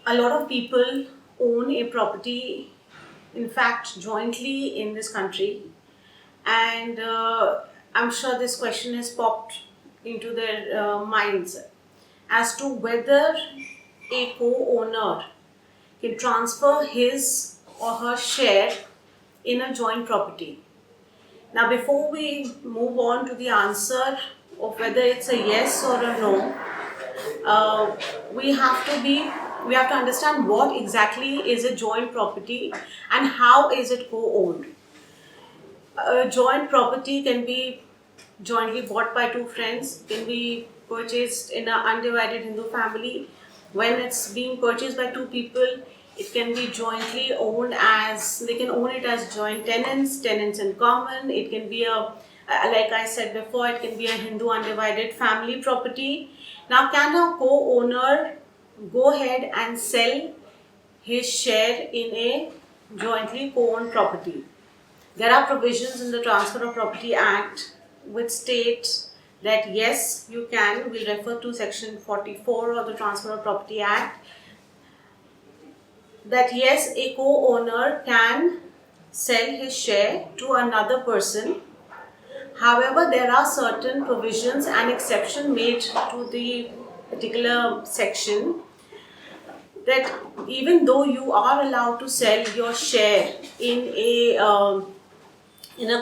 A lot of people own a property, in fact, jointly in this country, and I'm sure this question has popped into their minds as to whether a co-owner can transfer his or her share in a joint property. Now, before we move on to the answer of whether it's a yes or a no, uh, we have to be we have to understand what exactly is a joint property and how is it co-owned. A joint property can be jointly bought by two friends, can be purchased in an undivided Hindu family. When it's being purchased by two people, it can be jointly owned as they can own it as joint tenants, tenants in common. It can be like I said before, it can be a Hindu undivided family property. Now, can a co-owner go ahead and sell his share in a jointly co-owned property? There are provisions in the Transfer of Property Act which state that yes, you can. We'll refer to section 44 of the Transfer of Property Act. That yes, a co-owner can sell his share to another person. However, there are certain provisions and exception made to the particular section that even though you are allowed to sell your share in a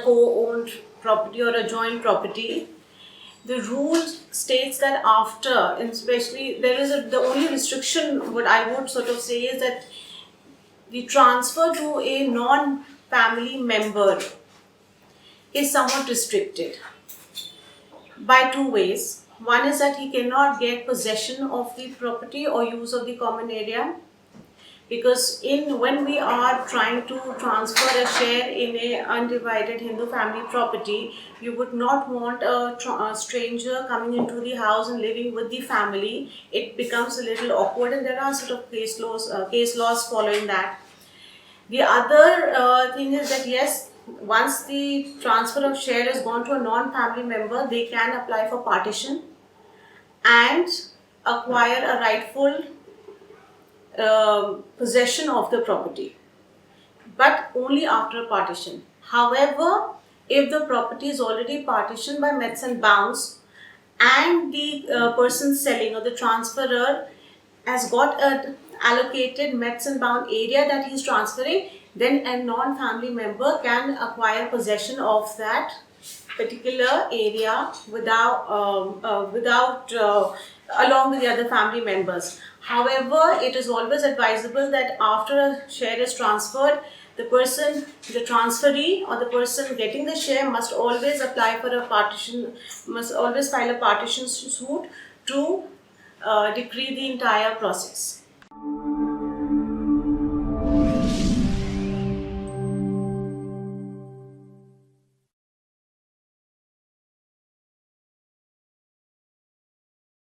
co-owned property or a joint property, the rule states that after, and especially the only restriction what I would sort of say is that the transfer to a non-family member is somewhat restricted by two ways. One is that he cannot get possession of the property or use of the common area, because when we are trying to transfer a share in a undivided Hindu family property, you would not want a stranger coming into the house and living with the family. It becomes a little awkward, and there are sort of case laws following that. The other thing is that yes, once the transfer of share has gone to a non-family member, they can apply for partition and acquire a rightful possession of the property, but only after partition. However, if the property is already partitioned by metes and bounds, and the person selling or the transferor has got an allocated metes and bound area that he is transferring, then a non-family member can acquire possession of that particular area without along with the other family members. However, it is always advisable that after a share is transferred, the transferee or the person getting the share must always apply for a partition, must always file a partition suit to decree the entire process.